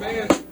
You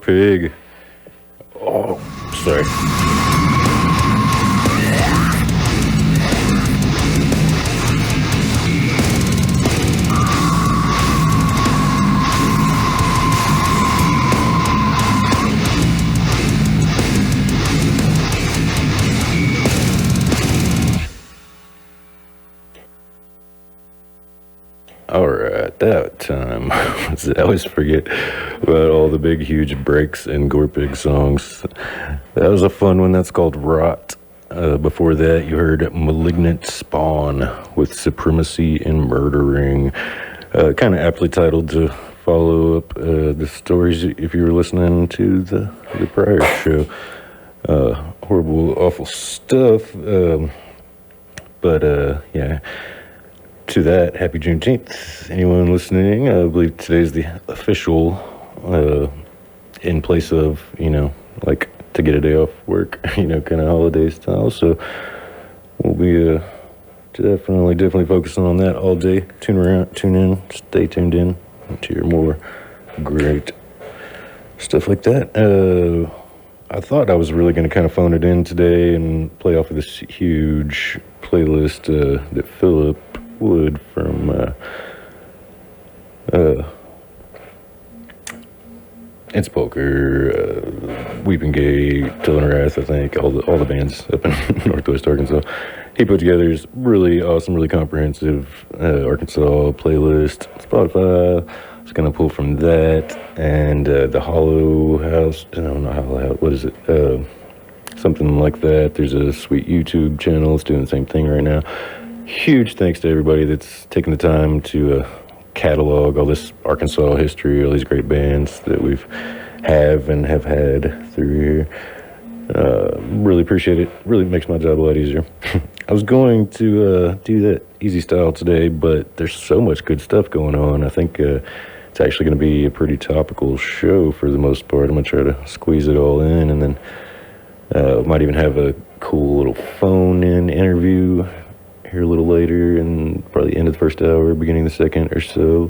Gorepig. Oh, sorry. Alright, that time. I always forget about all the big, huge breaks in Gorepig songs. That was a fun one. That's called Rot. Before that, you heard Malignant Spawn with Supremacy and Murdering. Kind of aptly titled to follow up the stories if you were listening to the prior show. Horrible, awful stuff. But yeah. To that, happy Juneteenth. Anyone listening, I believe today's the official, in place of, like to get a day off work, kind of holiday style. So we'll be definitely focusing on that all day. Tune in, stay tuned in to hear more great stuff like that. I thought I was really going to kind of phone it in today and play off of this huge playlist that Philip Wood from It's Poker, Weeping Gate, Till and Wrath, I think, all the bands up in Northwest Arkansas. He put together his really awesome, really comprehensive Arkansas playlist. Spotify. I was gonna pull from that and the Hollow House. No, not Hollow House. What is it? Something like that. There's a sweet YouTube channel. It's doing the same thing right now. Huge thanks to everybody that's taken the time to catalog all this Arkansas history, all these great bands that we've have had through here. Really appreciate it. Really makes my job a lot easier. I was going to do that easy style today, but there's so much good stuff going on. I think it's actually going to be a pretty topical show for the most part. I'm going to try to squeeze it all in, and then might even have a cool little phone-in interview here a little later, and probably end of the first hour, beginning of the second or so,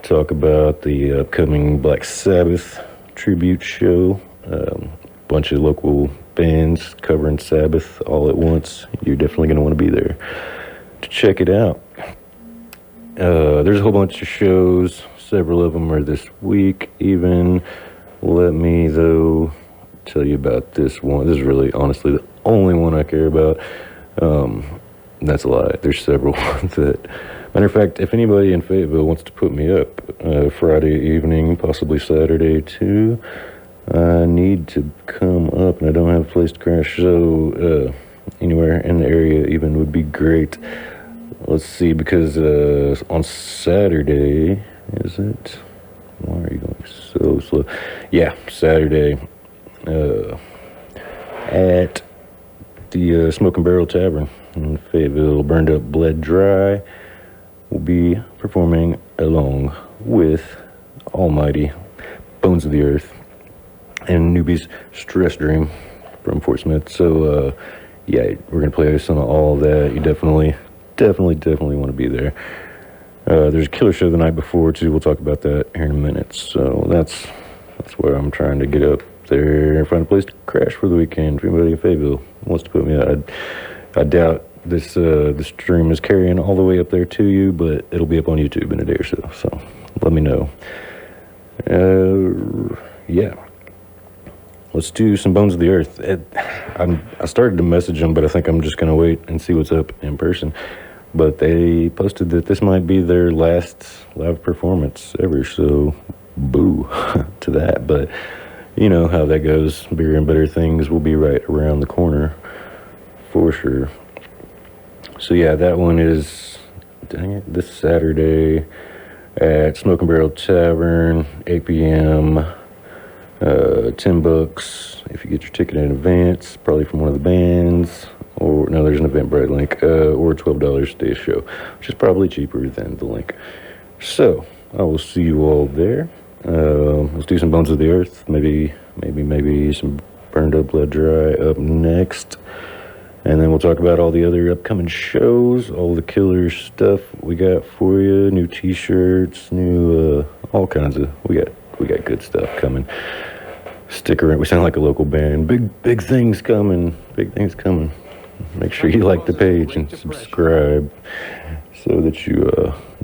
talk about the upcoming Black Sabbath tribute show. Bunch of local bands covering Sabbath all at once. You're definitely going to want to be there to check it out. There's a whole bunch of shows. Several of them are this week even. Let me, though, tell you about this one. This is really, honestly, the only one I care about. That's a lie. There's several that... Matter of fact, if anybody in Fayetteville wants to put me up Friday evening, possibly Saturday too, I need to come up, and I don't have a place to crash, so anywhere in the area even would be great. Let's see, because on Saturday, is it? Why are you going so slow? Yeah, Saturday at the Smoke and Barrel Tavern in Fayetteville, Burned Up Bled Dry will be performing along with Almighty, Bones of the Earth, and Newbie's Stress Dream from Fort Smith. So yeah, we're gonna play some of all that. You definitely want to be there. There's a killer show the night before too. We'll talk about that here in a minute. So that's where I'm trying to get up there and find a place to crash for the weekend. If anybody in Fayetteville wants to put me out, I doubt this stream is carrying all the way up there to you, but it'll be up on YouTube in a day or so. So let me know. Yeah. Let's do some Bones of the Earth. I started to message them, but I think I'm just going to wait and see what's up in person. But they posted that this might be their last live performance ever, so boo to that. But you know how that goes. Bigger and better things will be right around the corner for sure. So yeah, that one is, dang it, this Saturday at Smoke and Barrel Tavern, 8 p.m., $10 if you get your ticket in advance, probably from one of the bands, or no, there's an Eventbrite link, or $12 today's show, which is probably cheaper than the link. So I will see you all there. Let's do some Bones of the Earth, maybe some Burned Up Bled Dry up next, and then we'll talk about all the other upcoming shows, all the killer stuff we got for you, new t-shirts, new all kinds of, we got good stuff coming. Stick around. We sound like a local band. Big things coming. Big things coming. Make sure you like the page and subscribe so that you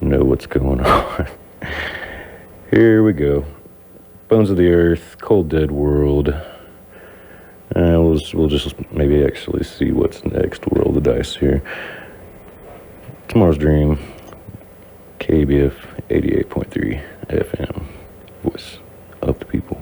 know what's going on. Here we go. Bones of the Earth, Cold Dead World. We'll just maybe actually see what's next. We'll roll the dice here. Tomorrow's Dream, KBF 88.3 FM. Voice of the people.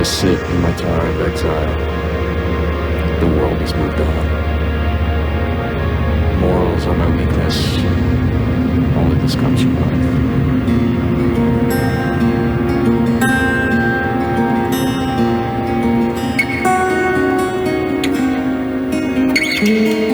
I sit in my tower of exile, the world has moved on. Morals are my weakness. Only this comes from life. Father,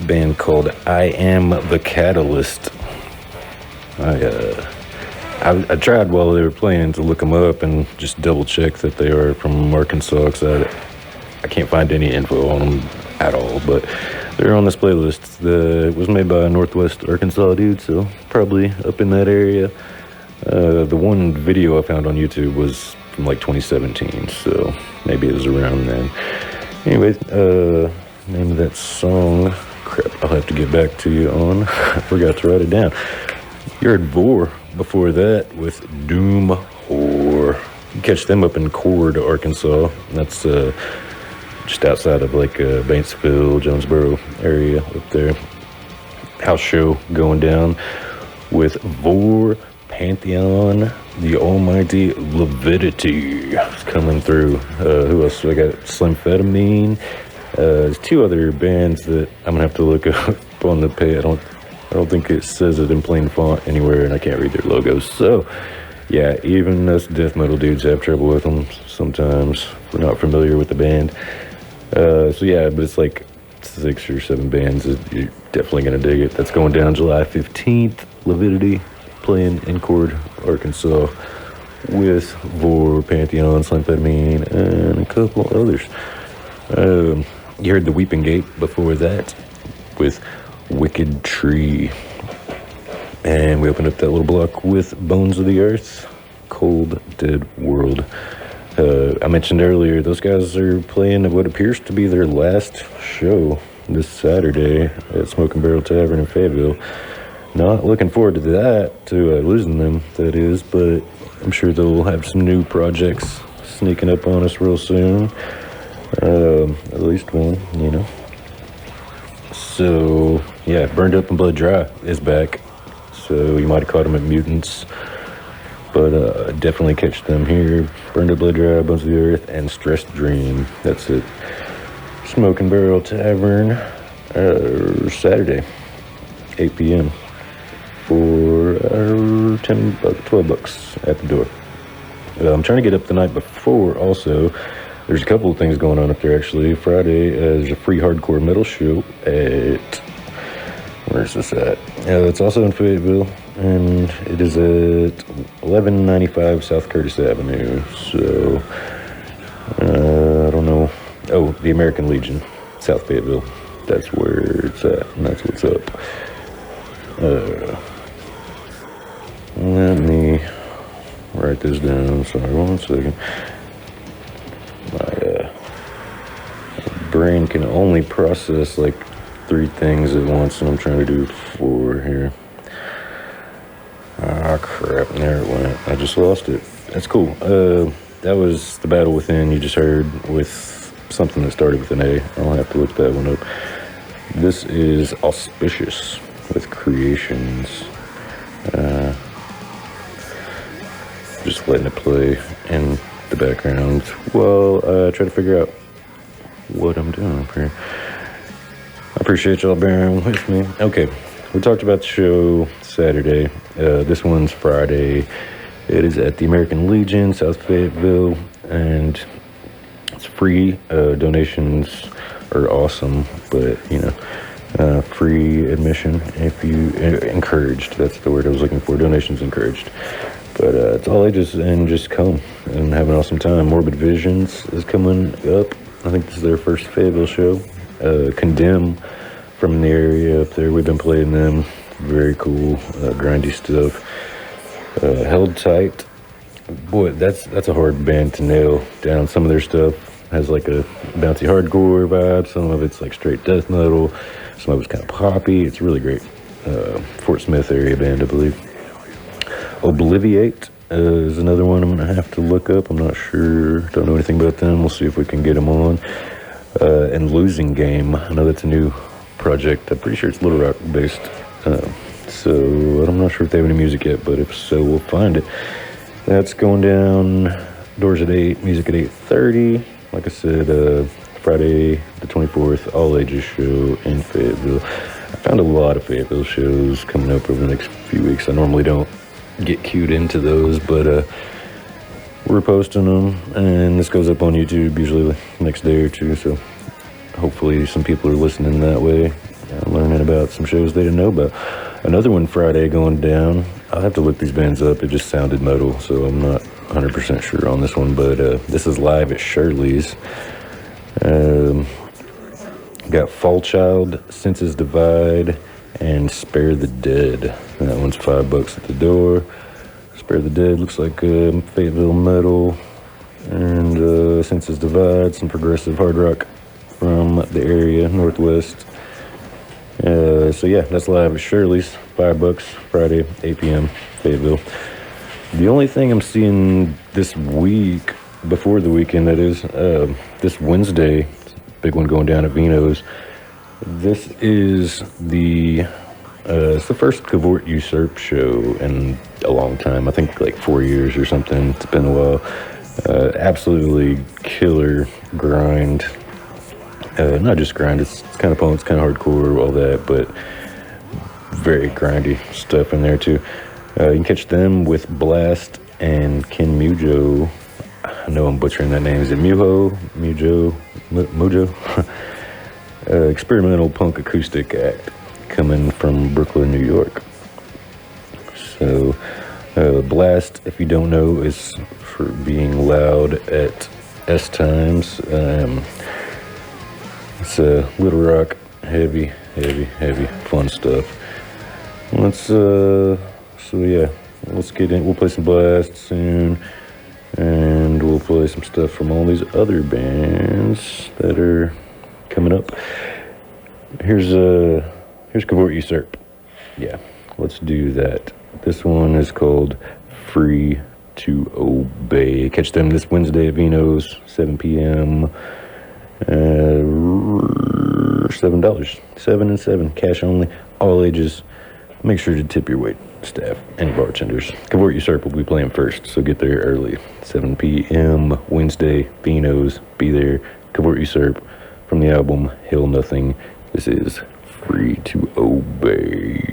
band called I Am the Catalyst. I tried while they were playing to look them up and just double check that they are from Arkansas, because I can't find any info on them at all, but they're on this playlist. It was made by a Northwest Arkansas dude, so probably up in that area. The one video I found on YouTube was from like 2017, so maybe it was around then. Anyways, name of that song, crap, I'll have to get back to you on. I forgot to write it down. You heard Vore before that with Doomwhore. You can catch them up in Cord, Arkansas. That's just outside of like Batesville, Jonesboro area up there. House show going down with Vore, Pantheon, the almighty Leviticity is coming through. Who else? I got Slimphetamine. There's two other bands that I'm gonna have to look up on the page. I don't think it says it in plain font anywhere, and I can't read their logos. So Yeah, even us death metal dudes have trouble with them sometimes. We're not familiar with the band. So yeah, but it's like 6 or 7 bands. You're definitely going to dig it. That's going down July 15th. Lividity playing in Cord, Arkansas with Vore, Pantheon, Slimphetamine, and a couple others. You heard the Weeping Gate before that with Wicked Tree. And we opened up that little block with Bones of the Earth, Cold Dead World. I mentioned earlier, those guys are playing what appears to be their last show this Saturday at Smoking Barrel Tavern in Fayetteville. Not looking forward to that, to losing them, that is, but I'm sure they'll have some new projects sneaking up on us real soon. At least one, you know. So, yeah, Burned Up and Blood Dry is back. So you might have caught them at Mutants, but definitely catch them here. Burned Up, Blood Dry, Bones of the Earth, and Stressed Dream. That's it. Smoking Barrel Tavern, Saturday, 8 p.m. for 12 bucks at the door. I'm trying to get up the night before also. There's a couple of things going on up there actually. Friday, there's a free hardcore metal show at... Where's this at? It's also in Fayetteville, and it is at 1195 South Curtis Avenue. So, I don't know. Oh, the American Legion, South Fayetteville. That's where it's at, and that's what's up. Let me write this down. Sorry, 1 second. My brain can only process like 3 things at once, and I'm trying to do 4 here. Ah, crap, there it went. I just lost it. That's cool. That was The Battle Within you just heard, with something that started with an A. I'll have to look that one up. This is Auspicious with Creations. Just letting it play in the background while I try to figure out what I'm doing up here. I appreciate y'all bearing with me. Okay, we talked about the show Saturday. This one's Friday. It is at the American Legion, South Fayetteville, and it's free. Donations are awesome, but, you know, free admission if you... encouraged, that's the word I was looking for. Donations encouraged. But it's all ages, and just come and have an awesome time. Morbid Visions is coming up. I think this is their first Fayetteville show. Condemn from the area up there. We've been playing them. Very cool, grindy stuff. Heldtight. Boy, that's a hard band to nail down. Some of their stuff has like a bouncy hardcore vibe. Some of it's like straight death metal. Some of it's kind of poppy. It's really great. Fort Smith area band, I believe. Obliviate is another one I'm going to have to look up. I'm not sure. Don't know anything about them. We'll see if we can get them on. And Losing Game. I know that's a new project. I'm pretty sure it's Little Rock based. So I'm not sure if they have any music yet, but if so, we'll find it. That's going down. Doors at 8, music at 8:30. Like I said, Friday the 24th, all ages show in Fayetteville. I found a lot of Fayetteville shows coming up over the next few weeks. I normally don't get cued into those, but we're posting them, and this goes up on YouTube usually the next day or two, so hopefully some people are listening that way, learning about some shows they didn't know about. Another one Friday going down. I'll have to look these bands up. It just sounded metal, so I'm not 100% sure on this one, but this is live at Shirley's. Got Fall Child, Senses Divide, and Spare the Dead. That one's $5 at the door. Spare the Dead looks like Fayetteville metal, and Senses Divide, some progressive hard rock from the area, Northwest. So yeah, that's live at Shirley's, $5, Friday, 8 p.m., Fayetteville. The only thing I'm seeing this week, before the weekend that is, this Wednesday, big one going down at Vino's. This is it's the first Cavort Usurp show in a long time. I think like 4 years or something. It's been a while. Absolutely killer grind. Not just grind, it's kind of punk, it's kind of hardcore, all that, but very grindy stuff in there too. You can catch them with B.L.A.S.T and Ken Mujo. I know I'm butchering that name. Is it Mujo? Experimental punk acoustic act coming from Brooklyn, New York. So, B.L.A.S.T, if you don't know, is for being loud at S times. It's little rock, heavy, fun stuff. Let's get in. We'll play some B.L.A.S.T soon, and we'll play some stuff from all these other bands that are coming up. Here's Cavort Usurp. Yeah, let's do that. This one is called Free to Obey. Catch them this Wednesday at Vino's, 7 p.m. $7. 7 and 7, cash only, all ages. Make sure to tip your wait staff and bartenders. Cavort Usurp will be playing first, so get there early. 7 p.m. Wednesday, Vino's. Be there. Cavort Usurp from the album Hail Nothing. This is Free to Obey.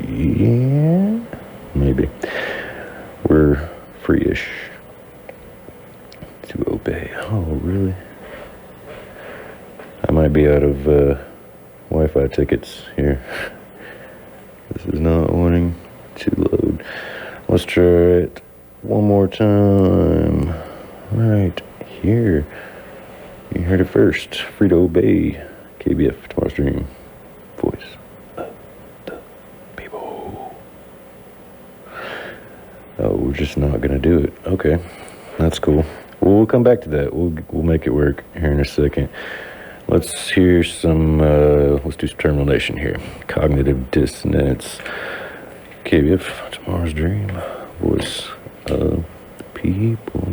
Yeah, maybe. We're free-ish to obey. Oh, really? I might be out of Wi-Fi tickets here. This is not wanting to load. Let's try it one more time. Right here. You heard it first. Free to Obey. KBF, Tomorrow's Dream. Voice of the people. Oh, we're just not gonna do it. Okay, that's cool. Well, we'll come back to that. We'll make it work here in a second. Let's hear some. Let's do some termination here. Cognitive Dissonance. KBF, Tomorrow's Dream. Voice of the people.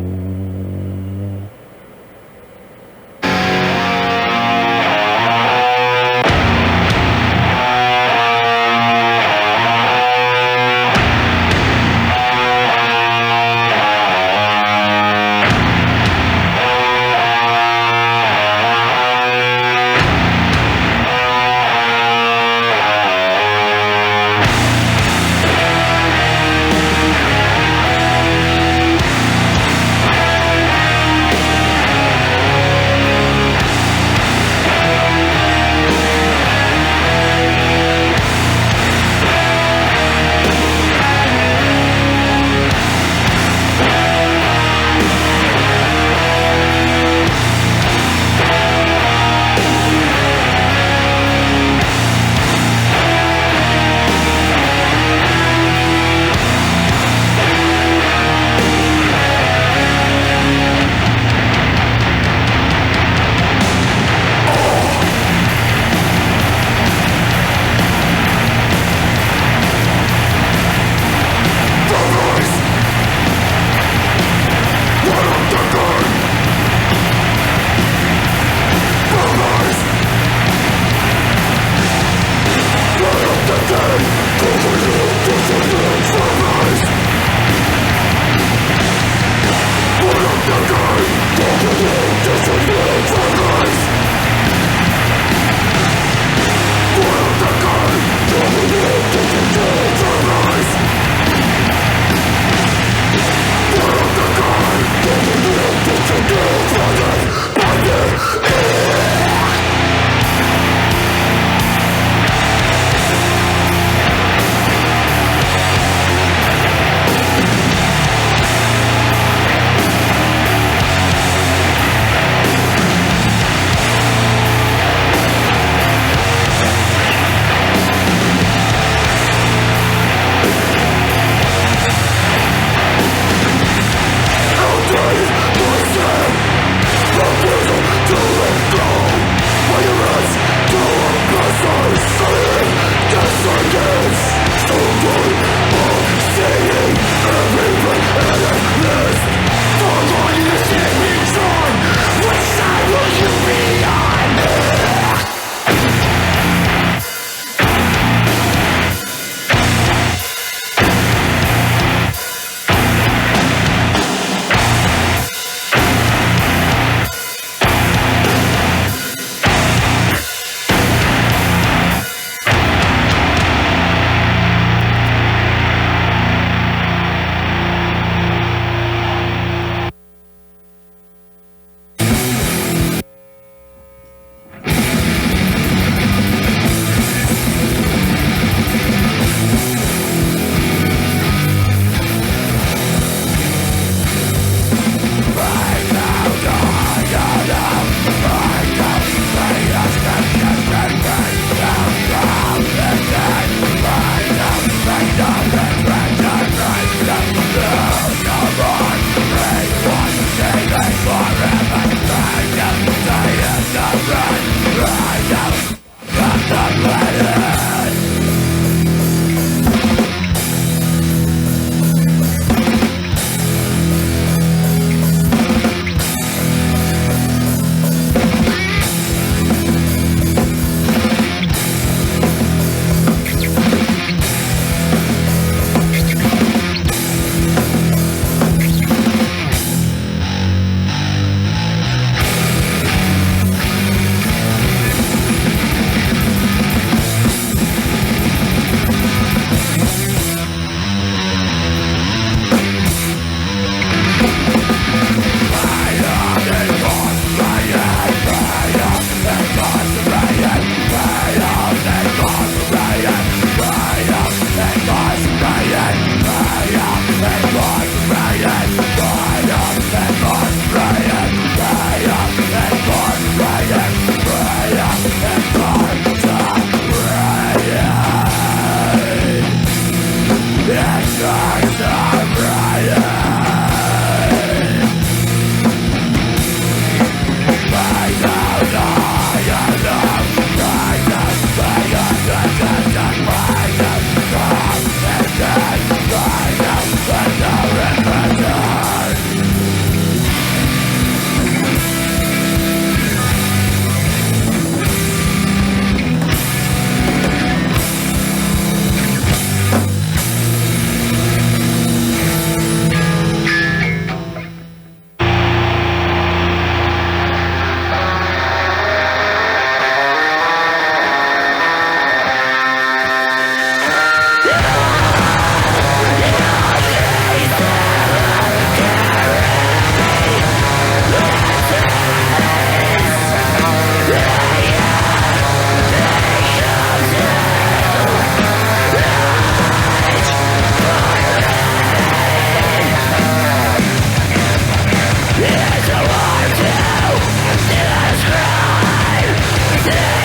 Going on.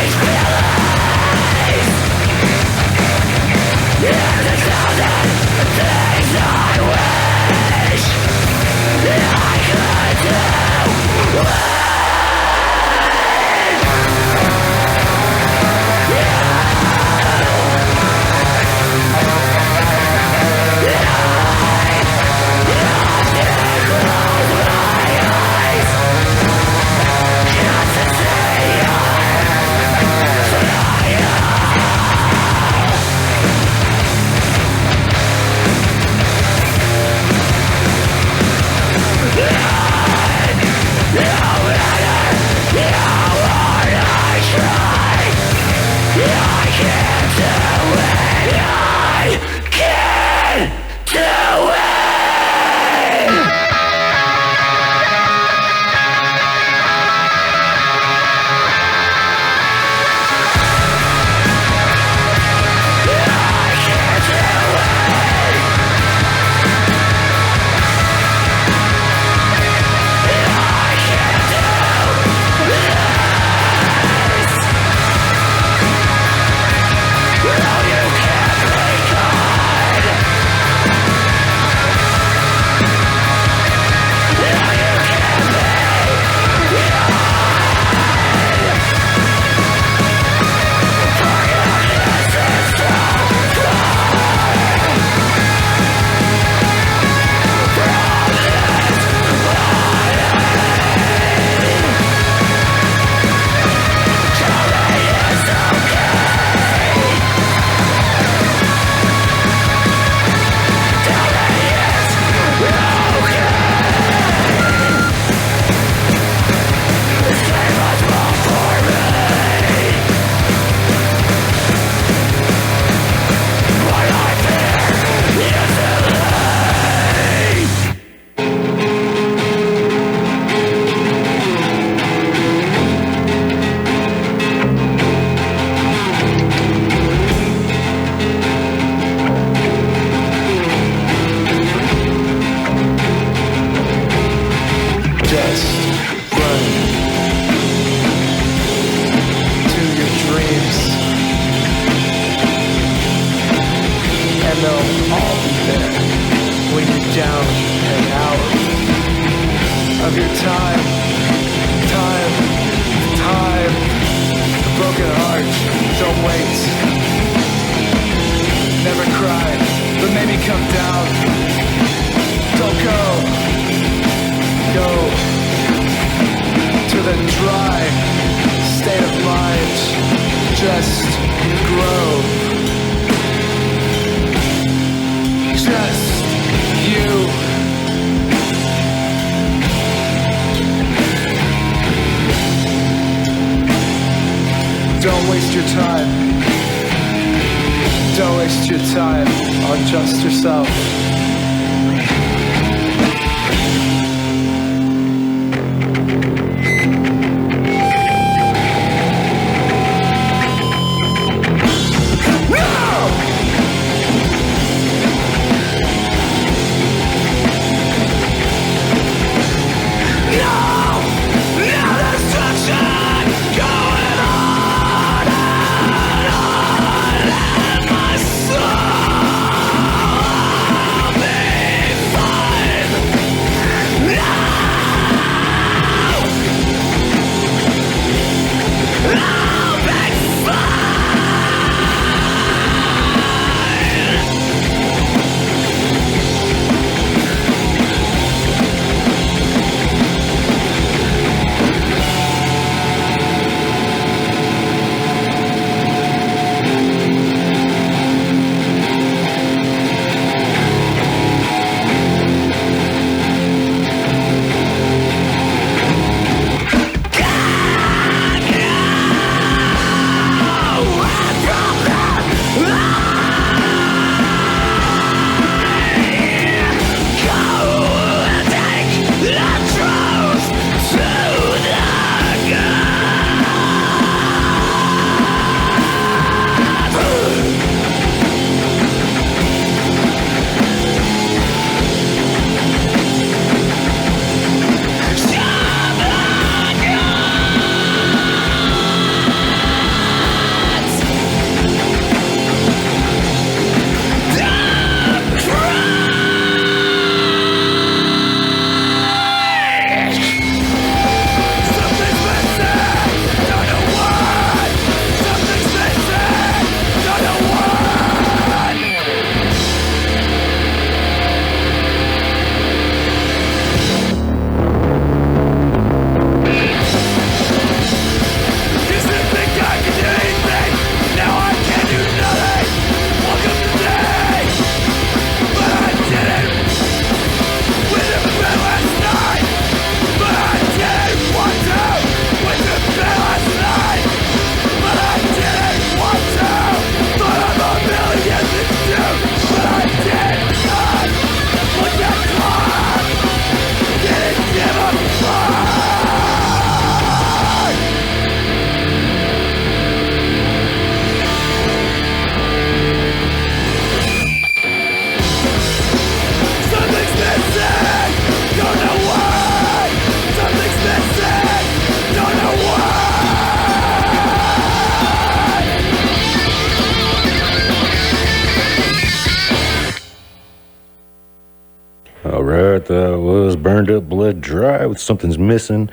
that was Burned Up, Bled Dry with Something's Missing.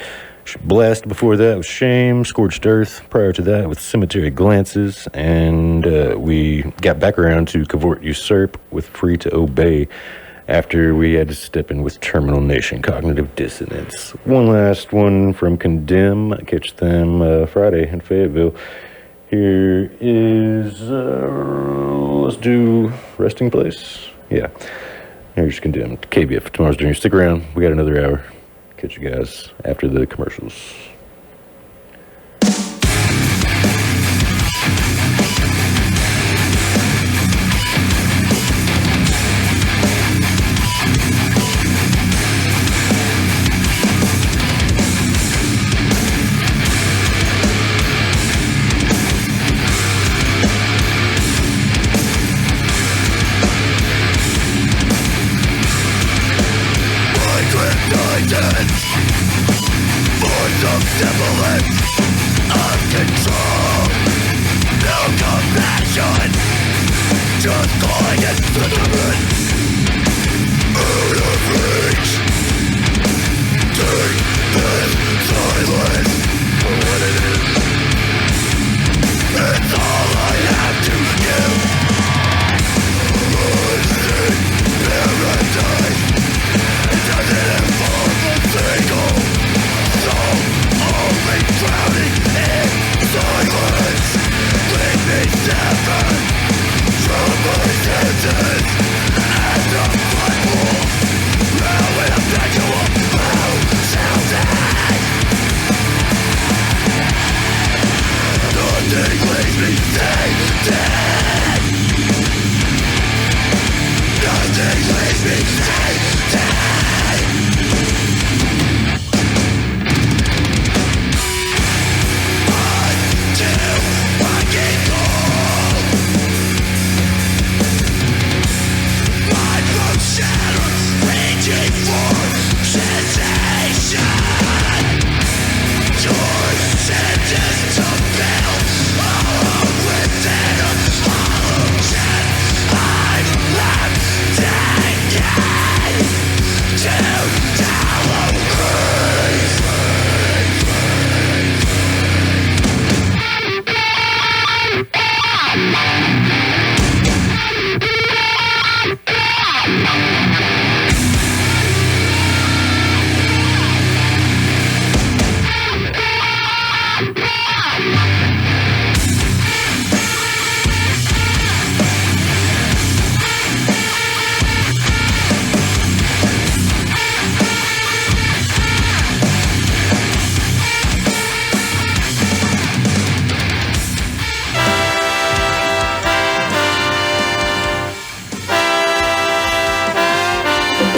B.L.A.S.T before that was Shame, Scorched Earth. Prior to that with Cemetery Glances. And we got back around to Cavort Usurp with Free to Obey after we had to step in with Terminal Nation, Cognitive Dissonance. One last one from Condemn. Catch them Friday in Fayetteville. Here is, let's do Resting Place. Yeah, here's Condemned. KBF, tomorrow's Junior. Stick around. We got another hour. Catch you guys after the commercials.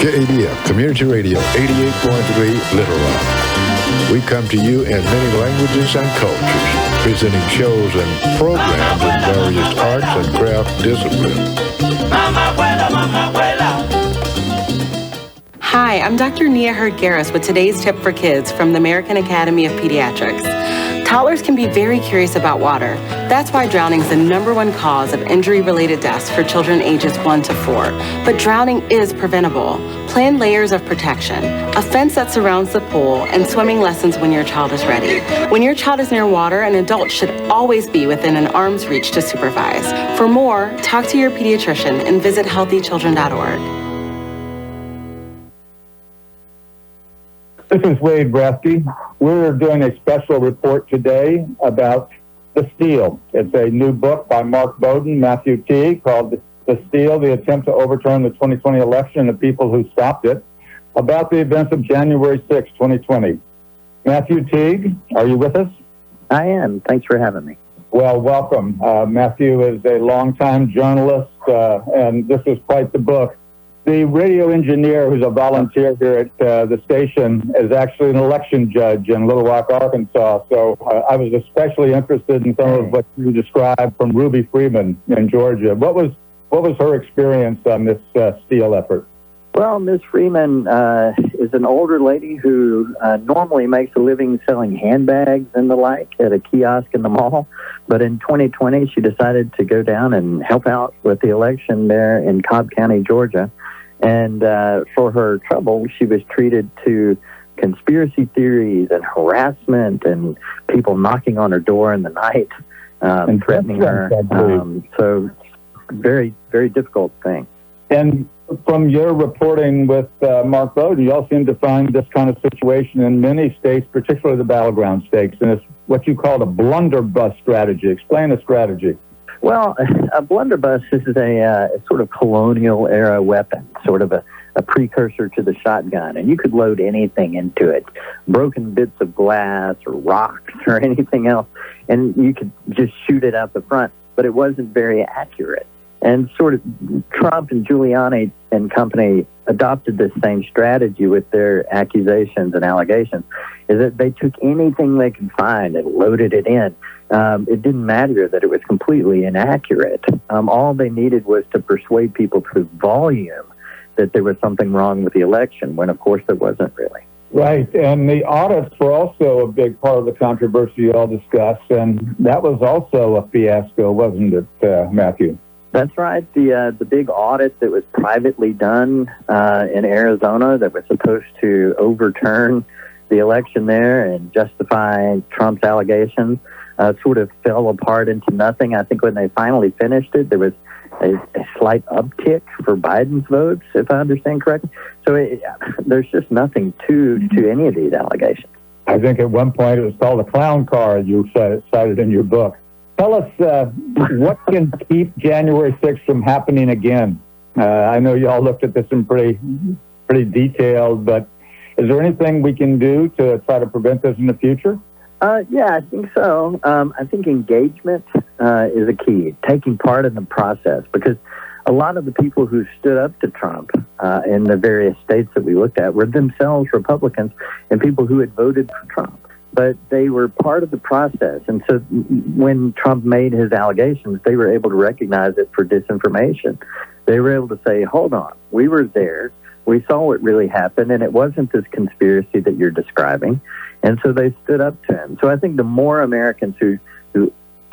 KADF Community Radio 88.3 Little Rock. We come to you in many languages and cultures, presenting shows and programs in various arts and craft disciplines. Hi, I'm Dr. Nia Hurd-Garris with today's tip for kids from the American Academy of Pediatrics. Toddlers can be very curious about water. That's why drowning is the #1 cause of injury-related deaths for children ages 1 to 4. But drowning is preventable. Plan layers of protection, a fence that surrounds the pool, and swimming lessons when your child is ready. When your child is near water, an adult should always be within an arm's reach to supervise. For more, talk to your pediatrician and visit healthychildren.org. This is Wade Bresky. We're doing a special report today about The Steal. It's a new book by Mark Bowden, Matthew Teague, called The Steal, The Attempt to Overturn the 2020 Election and the People Who Stopped It, about the events of January 6, 2020. Matthew Teague, are you with us? I am. Thanks for having me. Well, welcome. Matthew is a longtime journalist, and this is quite the book. The radio engineer, who's a volunteer here at the station, is actually an election judge in Little Rock, Arkansas. So I was especially interested in some of what you described from Ruby Freeman in Georgia. What was her experience on this Steal effort? Well, Ms. Freeman is an older lady who normally makes a living selling handbags and the like at a kiosk in the mall. But in 2020, she decided to go down and help out with the election there in Cobb County, Georgia. And for her trouble, she was treated to conspiracy theories and harassment and people knocking on her door in the night and threatening her. So very, very difficult thing. And from your reporting with Mark Bowden, you all seem to find this kind of situation in many states, particularly the battleground states, and it's what you call a blunderbuss strategy. Explain the strategy. Well, a blunderbuss is a sort of colonial era weapon, sort of a precursor to the shotgun, and you could load anything into it, broken bits of glass or rocks or anything else, and you could just shoot it out the front, but it wasn't very accurate. And sort of Trump and Giuliani and company adopted this same strategy with their accusations and allegations, is that they took anything they could find and loaded it in. It didn't matter that it was completely inaccurate. All they needed was to persuade people through volume that there was something wrong with the election, when of course there wasn't really. Right, and the audits were also a big part of the controversy you all discussed, and that was also a fiasco, wasn't it, Matthew? That's right. The big audit that was privately done in Arizona that was supposed to overturn the election there and justify Trump's allegations sort of fell apart into nothing. I think when they finally finished it, there was a slight uptick for Biden's votes, if I understand correctly. So there's just nothing to any of these allegations. I think at one point it was called a clown car, you cited in your book. Tell us what can keep January 6th from happening again? I know you all looked at this in pretty detailed, but is there anything we can do to try to prevent this in the future? Yeah, I think so. I think engagement is a key, taking part in the process, because a lot of the people who stood up to Trump in the various states that we looked at were themselves Republicans and people who had voted for Trump. But they were part of the process. And so when Trump made his allegations, they were able to recognize it for disinformation. They were able to say, hold on, we were there. We saw what really happened, and it wasn't this conspiracy that you're describing. And so they stood up to him. So I think the more Americans who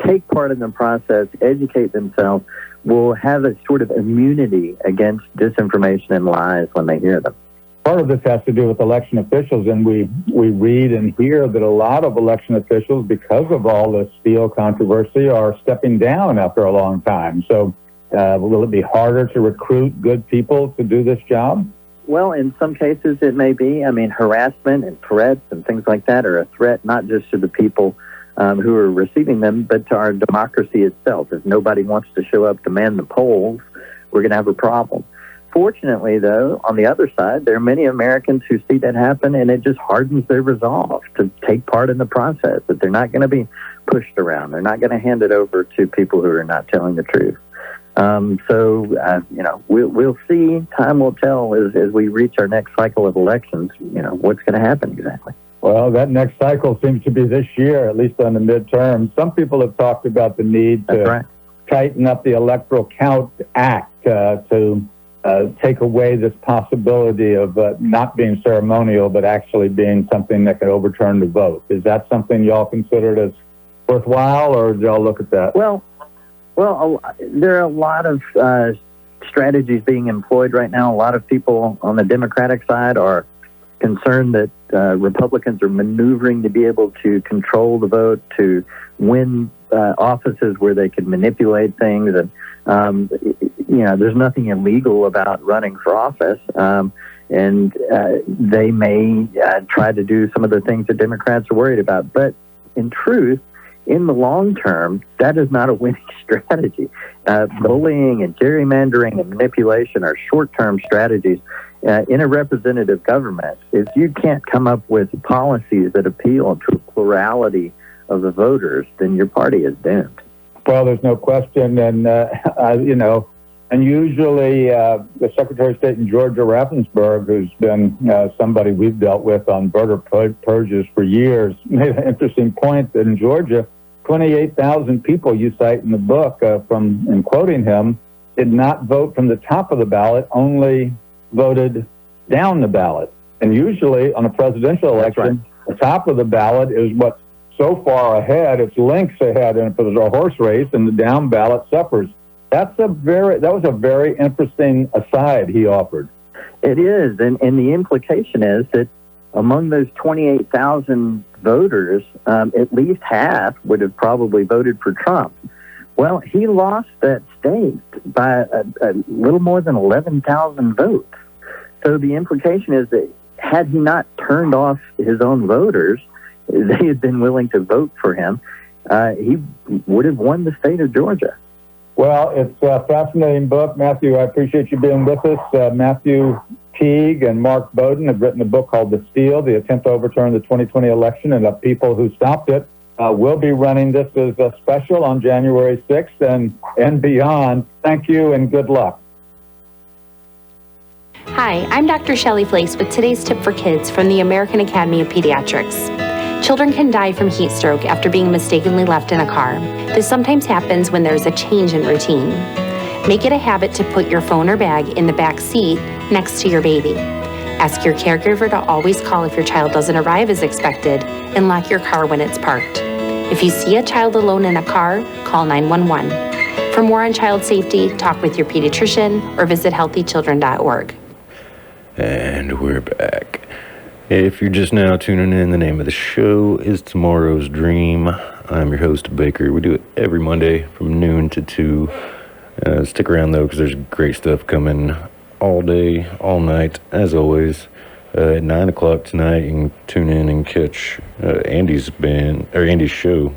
take part in the process, educate themselves, will have a sort of immunity against disinformation and lies when they hear them. Part of this has to do with election officials, and we read and hear that a lot of election officials, because of all this Steele controversy, are stepping down after a long time. So will it be harder to recruit good people to do this job? Well, in some cases it may be. I mean, harassment and threats and things like that are a threat not just to the people who are receiving them, but to our democracy itself. If nobody wants to show up to man the polls, we're going to have a problem. Fortunately, though, on the other side, there are many Americans who see that happen, and it just hardens their resolve to take part in the process, that they're not going to be pushed around. They're not going to hand it over to people who are not telling the truth. We'll see. Time will tell as we reach our next cycle of elections, what's going to happen exactly. Well, that next cycle seems to be this year, at least on the midterm. Some people have talked about the need to tighten up the Electoral Count Act to take away this possibility of not being ceremonial, but actually being something that could overturn the vote. Is that something y'all considered as worthwhile, or did y'all look at that? Well, there are a lot of strategies being employed right now. A lot of people on the Democratic side are concerned that Republicans are maneuvering to be able to control the vote, to win offices where they can manipulate things. And, there's nothing illegal about running for office. And they may try to do some of the things that Democrats are worried about. But in truth, in the long term, that is not a winning strategy. Bullying and gerrymandering and manipulation are short-term strategies. In a representative government, if you can't come up with policies that appeal to a plurality of the voters, then your party is doomed. Well, there's no question. And, and usually the Secretary of State in Georgia, Raffensperger, who's been somebody we've dealt with on voter purges for years, made an interesting point that in Georgia, 28,000 people you cite in the book, in quoting him, did not vote from the top of the ballot, only voted down the ballot. And usually on a presidential election, the top of the ballot is what's so far ahead, it's links ahead, and if there's a horse race, and the down ballot suffers. That was a very interesting aside he offered. It is, and the implication is that among those 28,000 voters, at least half would have probably voted for Trump. Well, he lost that state by a little more than 11,000 votes. So the implication is that had he not turned off his own voters, they had been willing to vote for him, he would have won the state of Georgia. Well, it's a fascinating book. Matthew, I appreciate you being with us. Matthew Teague and Mark Bowden have written a book called The Steal, The Attempt to Overturn the 2020 Election and the People Who Stopped It. We'll be running this as a special on January 6th and beyond. Thank you and good luck. Hi, I'm Dr. Shelley Flakes with today's tip for kids from the American Academy of Pediatrics. Children can die from heat stroke after being mistakenly left in a car. This sometimes happens when there's a change in routine. Make it a habit to put your phone or bag in the back seat next to your baby. Ask your caregiver to always call if your child doesn't arrive as expected, and lock your car when it's parked. If you see a child alone in a car, call 911. For more on child safety, talk with your pediatrician or visit healthychildren.org. And we're back. If you're just now tuning in, the name of the show is Tomorrow's Dream. I'm your host, Baker. We do it every Monday from noon to 2. Stick around, though, because there's great stuff coming all day, all night, as always. At 9 o'clock tonight, you can tune in and catch Andy's show,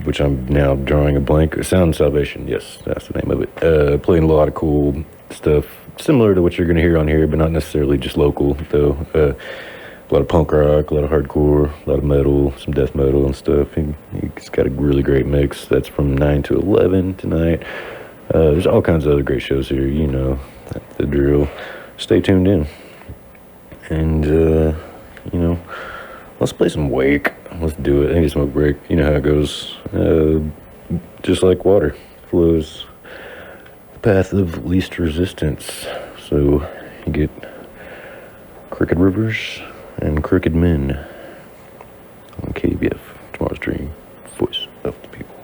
which I'm now drawing a blank. Sound Salvation, yes, that's the name of it. Playing a lot of cool stuff, similar to what you're going to hear on here, but not necessarily just local, though. A lot of punk rock, a lot of hardcore, a lot of metal, some death metal and stuff. He's got a really great mix. That's from 9 to 11 tonight. There's all kinds of other great shows here, you know, the drill. Stay tuned in. And, let's play some Wake. Let's do it. I need a smoke break. You know how it goes. Just like water flows the path of least resistance. So you get crooked rivers and crooked men on KBF. Tomorrow's Dream. Voice of the people.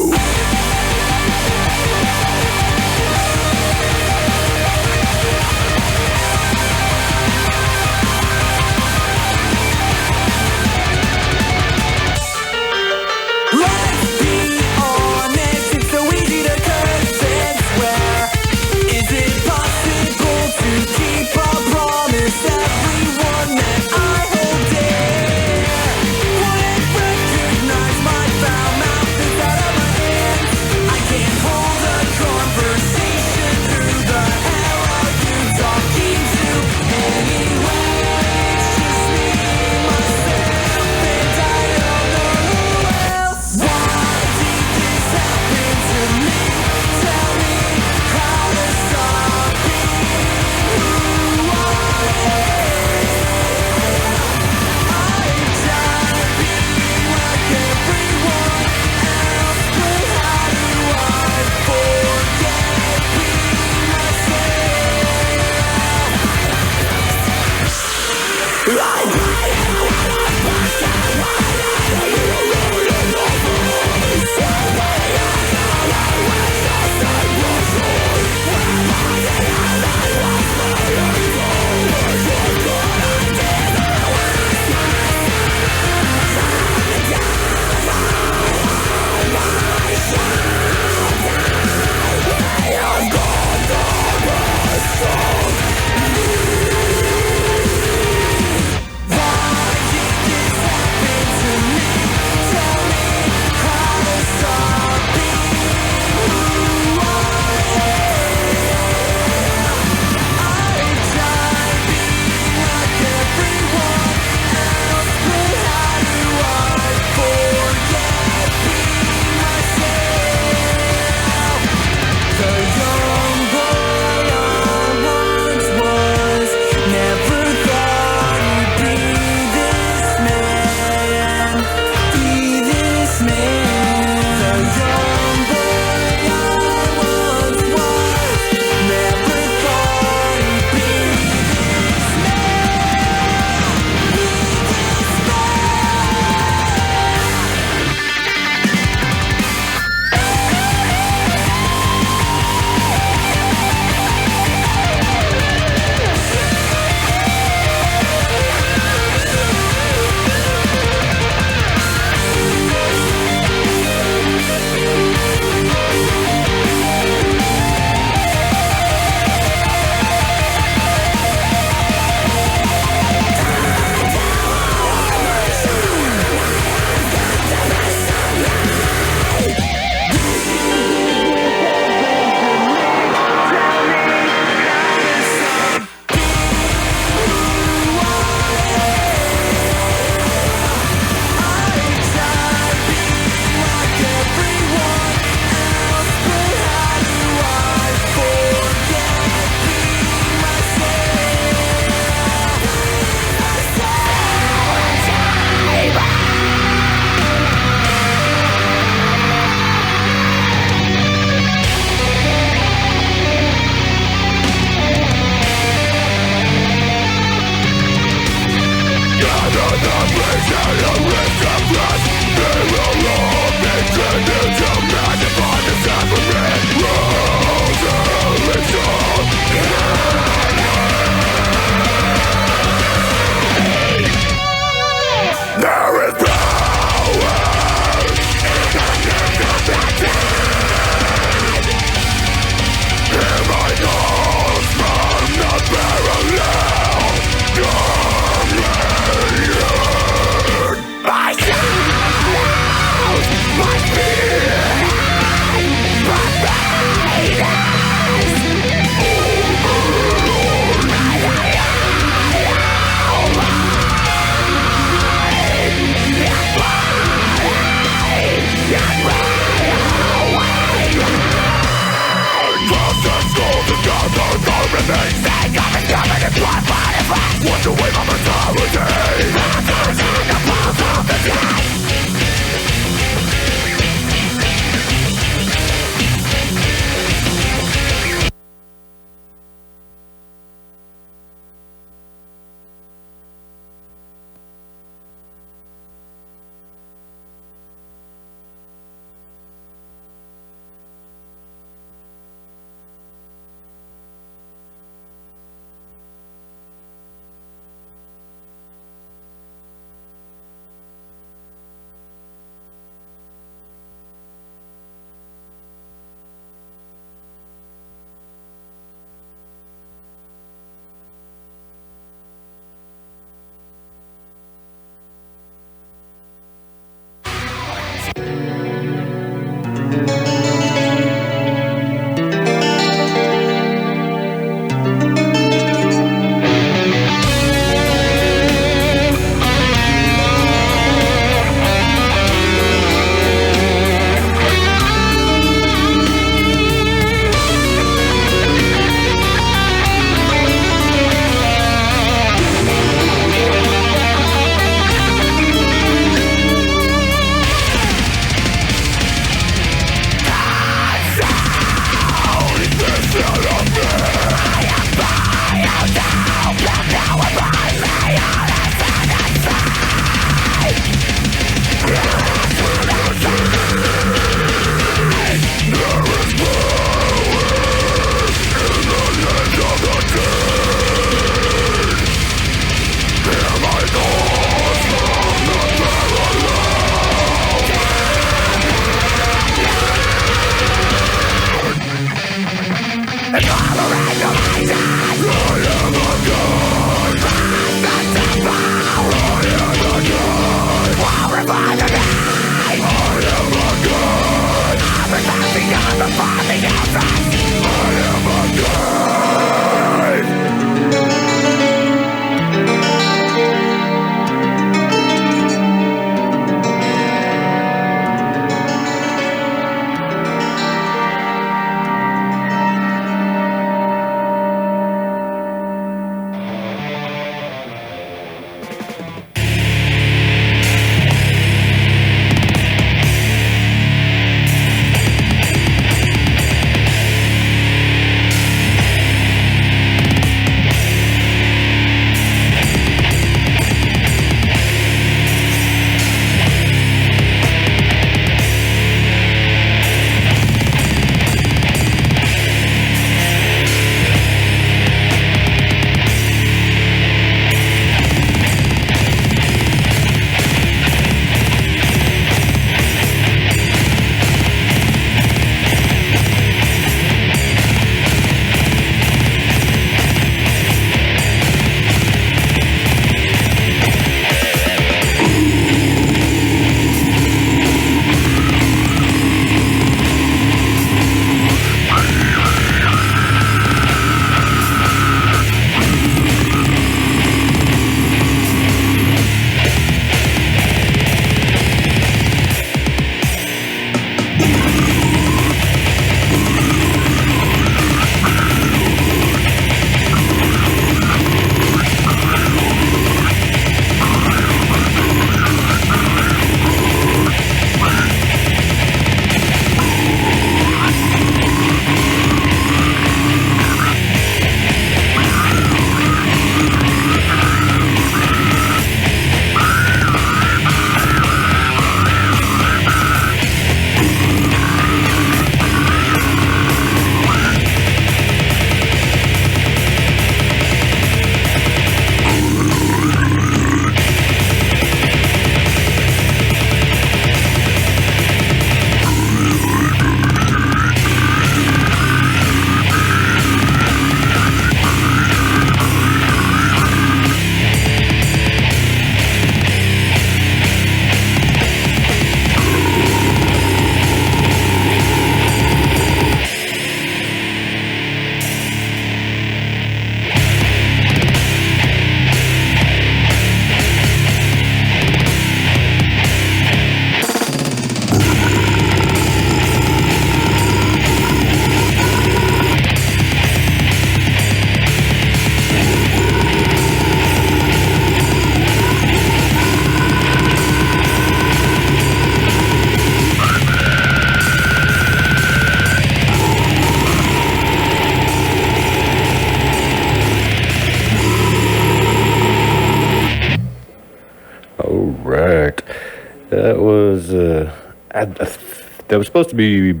That was that was supposed to be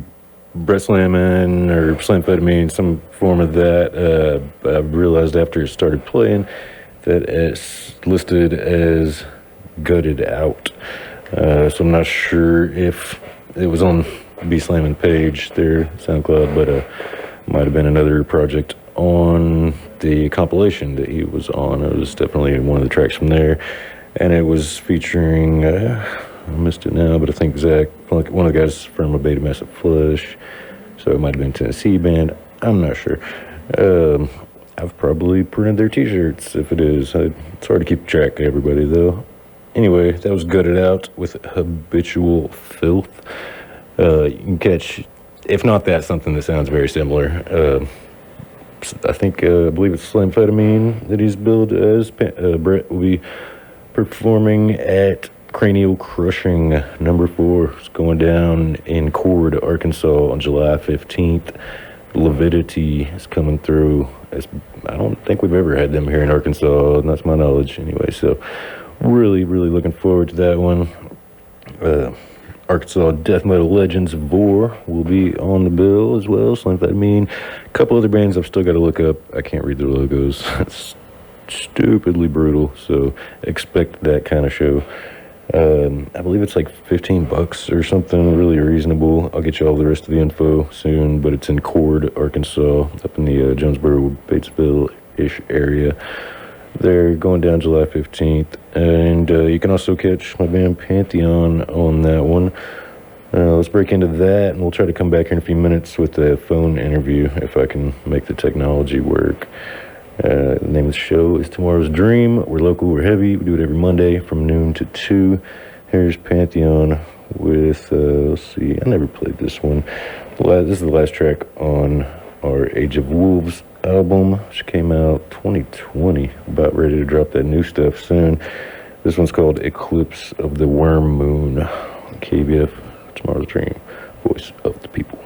breast slamming or slamfetamine, some form of that. But I realized after it started playing that it's listed as gutted out. So I'm not sure if it was on B Slamming page there, SoundCloud, but might have been another project on the compilation that he was on. It was definitely one of the tracks from there, and it was featuring I missed it now, but I think Zach, one of the guys from A Beta Massive Flush, so it might have been Tennessee band. I'm not sure. I've probably printed their t-shirts if it is. It's hard to keep track of everybody though. Anyway, that was Gutted Out with Habitual Filth. You can catch, if not that, something that sounds very similar. I believe it's Slamfetamine that he's billed as. Brett will be performing at Cranial Crushing #4. It's going down in Cord, Arkansas on July 15th. Levidity is coming through. I don't think we've ever had them here in Arkansas, and that's my knowledge anyway. So really, really looking forward to that one. Arkansas death metal legends Vore will be on the bill as well. Slamfetamine. A couple other bands I've still got to look up. I can't read their logos. It's stupidly brutal, so expect that kind of show. I believe it's like $15 or something, really reasonable. I'll get you all the rest of the info soon, but it's in Cord, Arkansas, up in the Jonesboro, Batesville-ish area. They're going down July 15th, and you can also catch my band Pantheon on that one. Let's break into that, and we'll try to come back here in a few minutes with a phone interview if I can make the technology work. The name of the show is Tomorrow's Dream. We're local, we're heavy. We do it every Monday from noon to 2. Here's Pantheon with, let's see, I never played this one. This is the last track on our Age of Wolves album, which came out 2020. About ready to drop that new stuff soon. This one's called Eclipse of the Worm Moon. KBF, Tomorrow's Dream, voice of the people.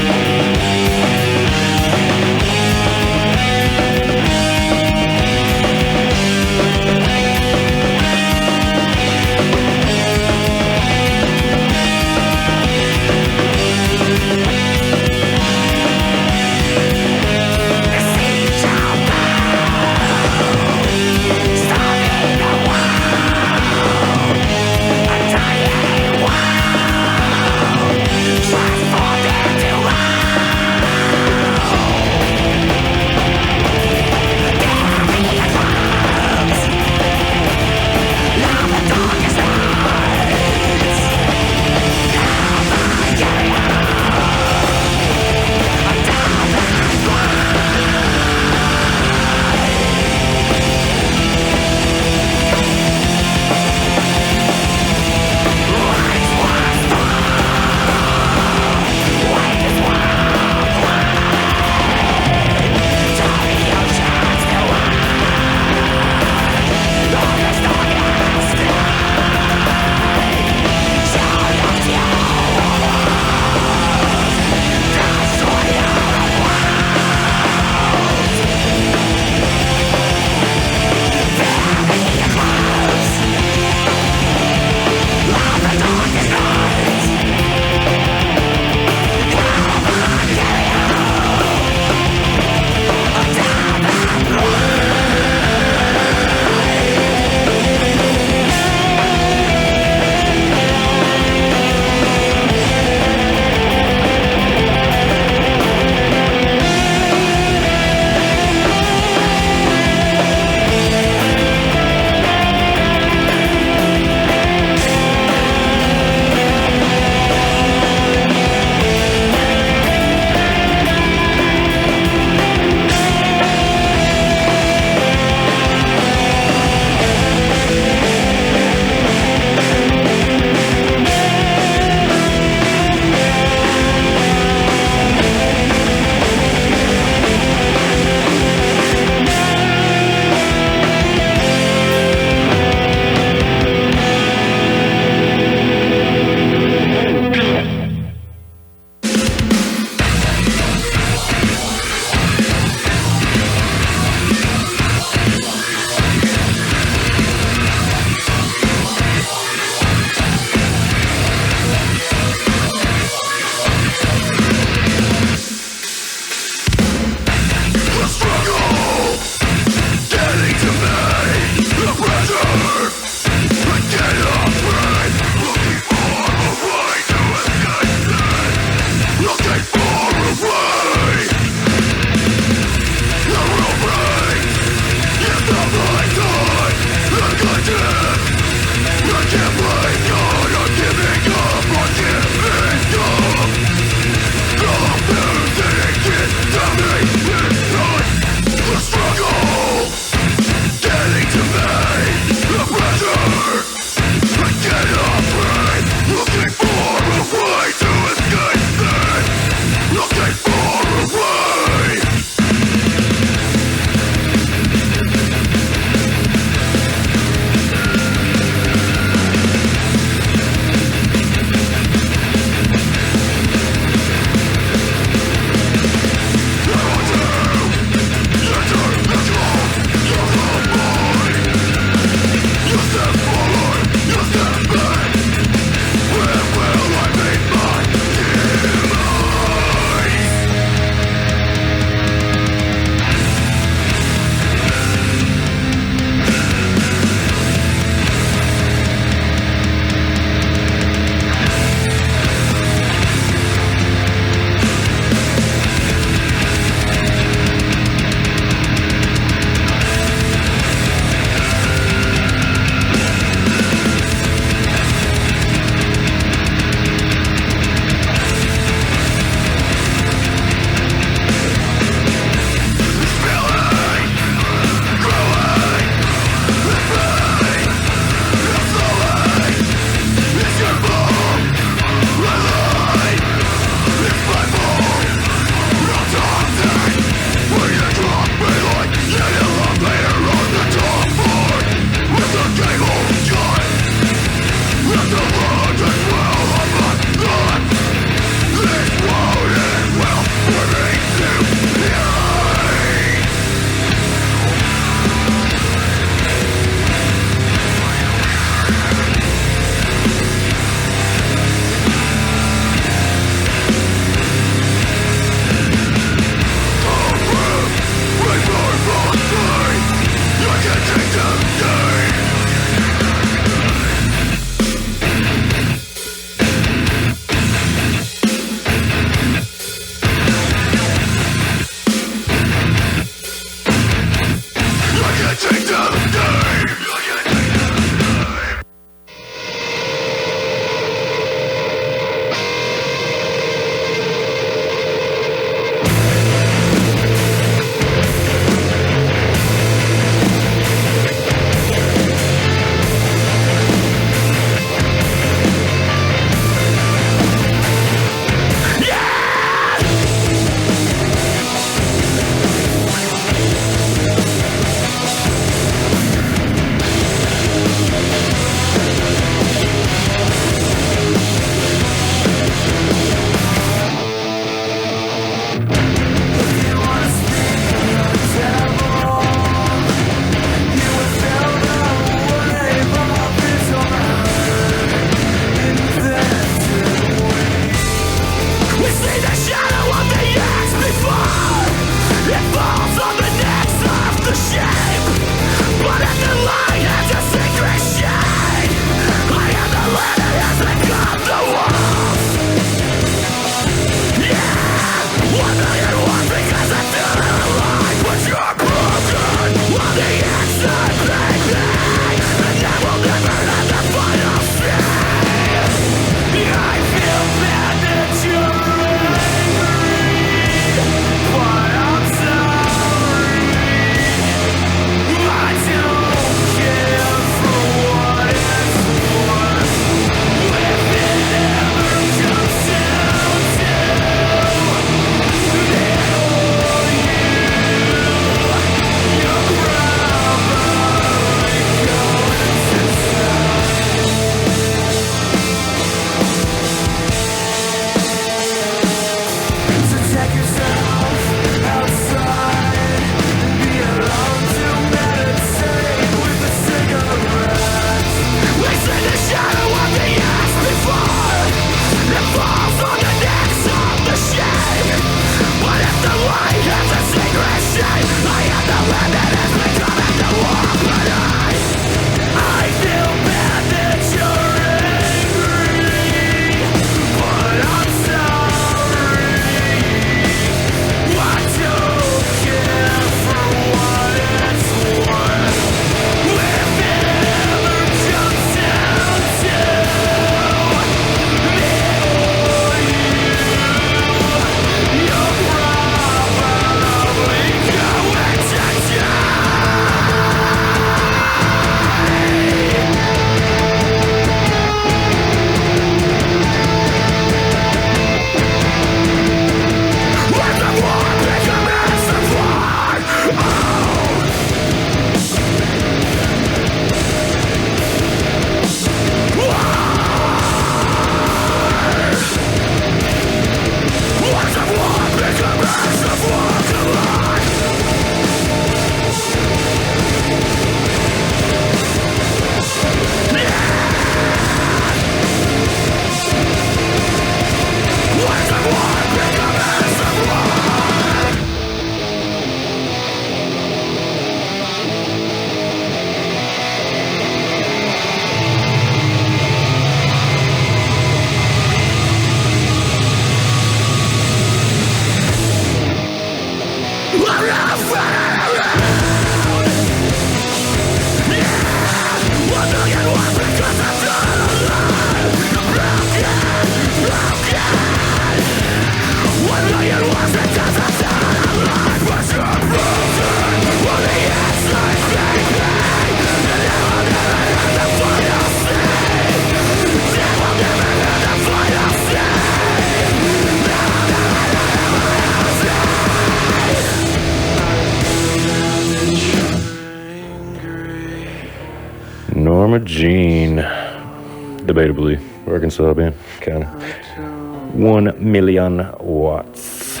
debatably Arkansas band, kind of. 1 million watts.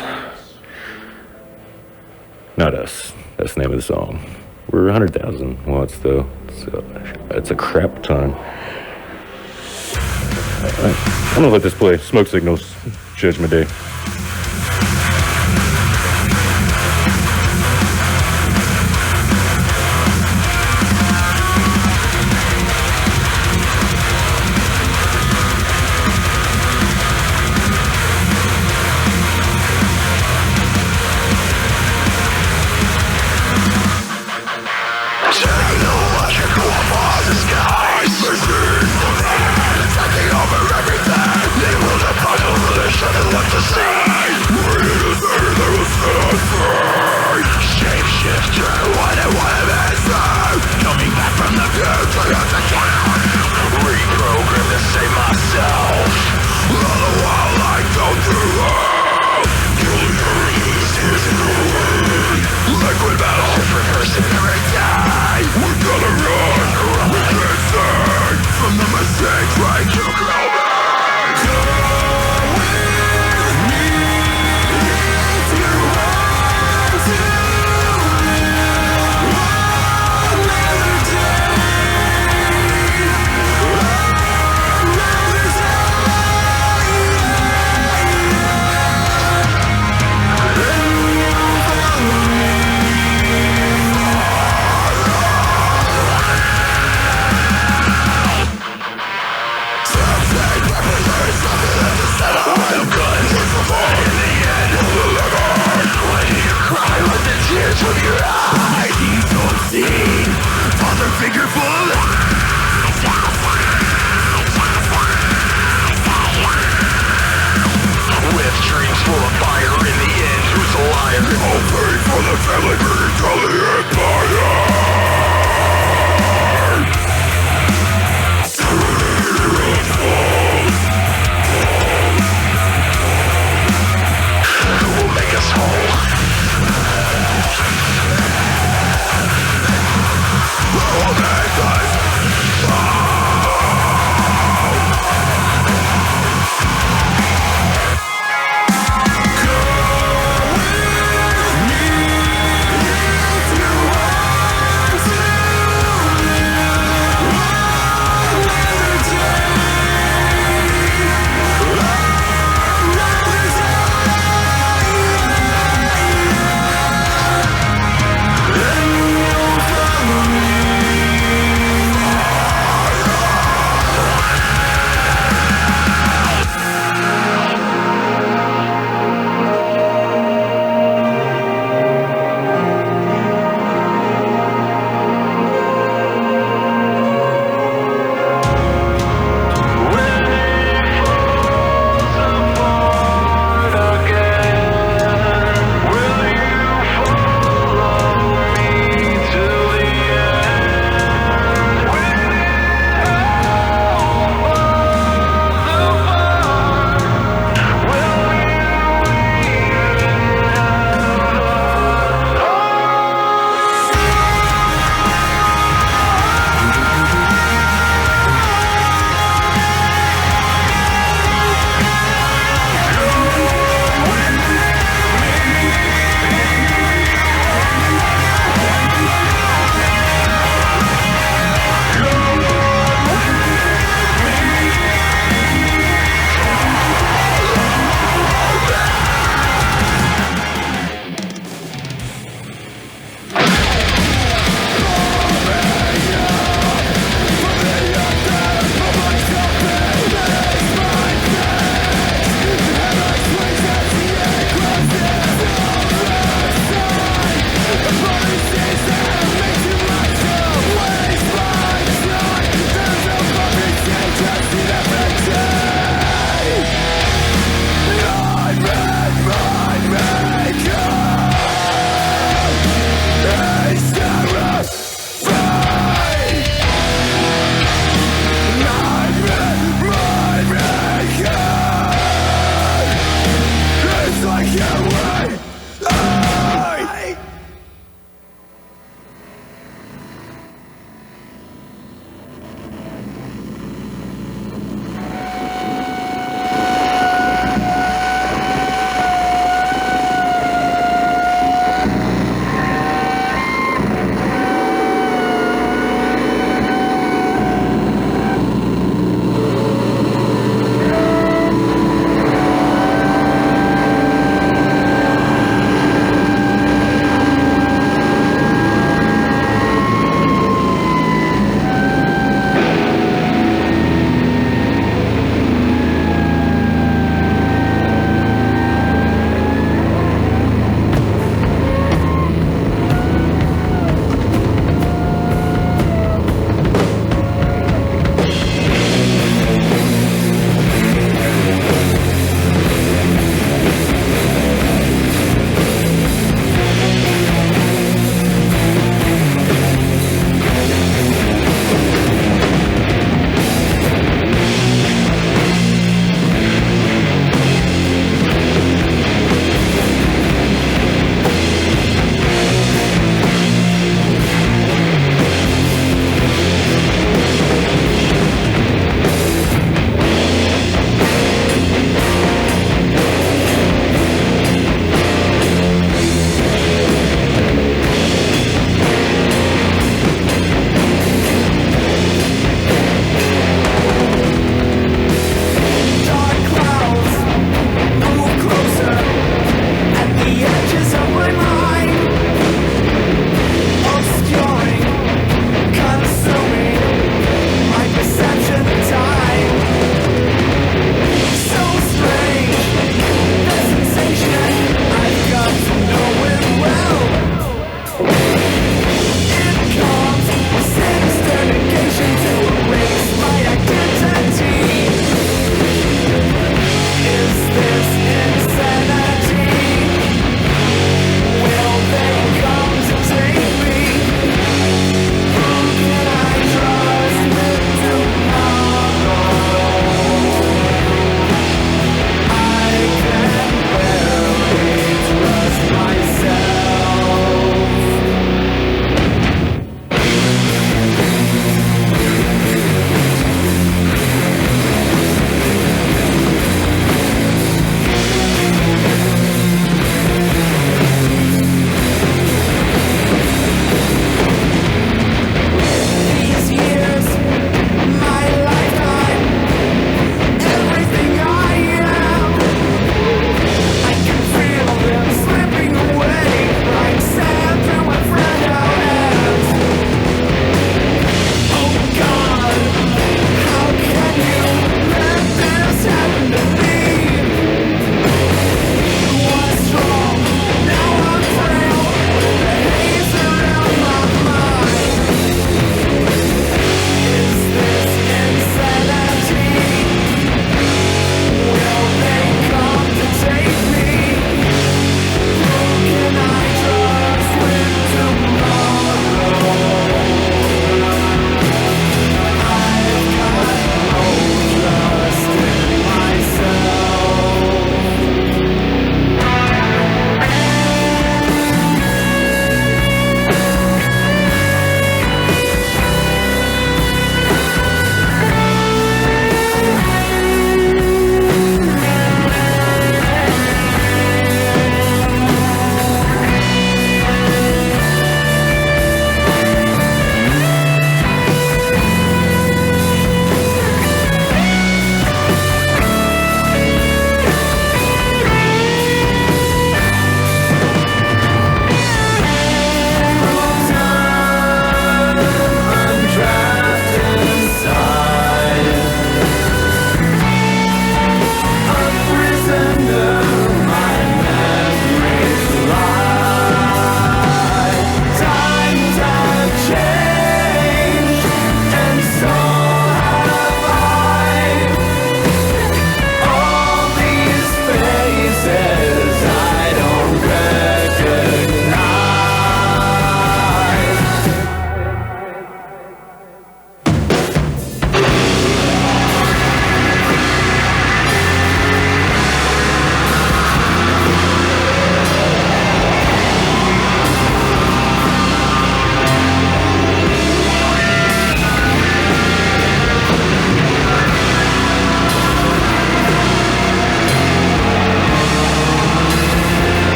Not us. That's the name of the song. We're 100,000 watts though, so it's a crap ton. I'm gonna let this play. Smoke Signals, Judgment Day. Nothing over everything. They will depart over the shut and left to see.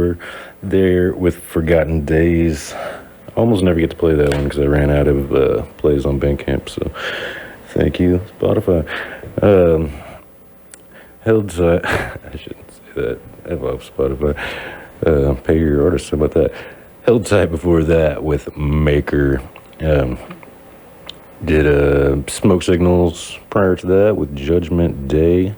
were there with Forgotten Days. I almost never get to play that one because I ran out of plays on Bandcamp, so thank you, Spotify. Heldtight, I shouldn't say that. F off Spotify. Pay your artists, how about that? Heldtight before that with Maker. Did Smoke Signals prior to that with Judgment Day.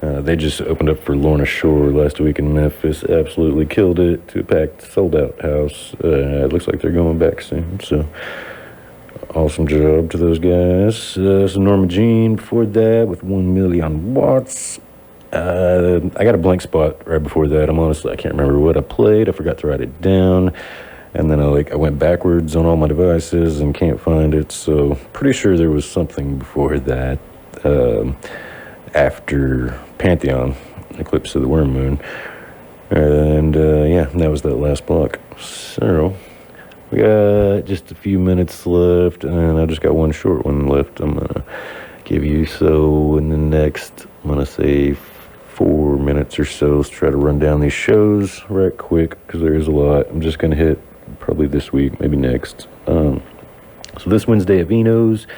They just opened up for Lorna Shore last week in Memphis. Absolutely killed it to a packed, sold-out house. It looks like they're going back soon, so awesome job to those guys. So Norma Jean before that with 1 million watts. I got a blank spot right before that. I can't remember what I played. I forgot to write it down. And then I went backwards on all my devices and can't find it. So pretty sure there was something before that. After Pantheon, Eclipse of the Worm Moon. And yeah, that was that last block. So we got just a few minutes left, and I just got one short one left I'm gonna give you. So in the next, I'm gonna say 4 minutes or so, let's try to run down these shows right quick because there is a lot. I'm just gonna hit probably this week, maybe next. So this Wednesday at Vino's,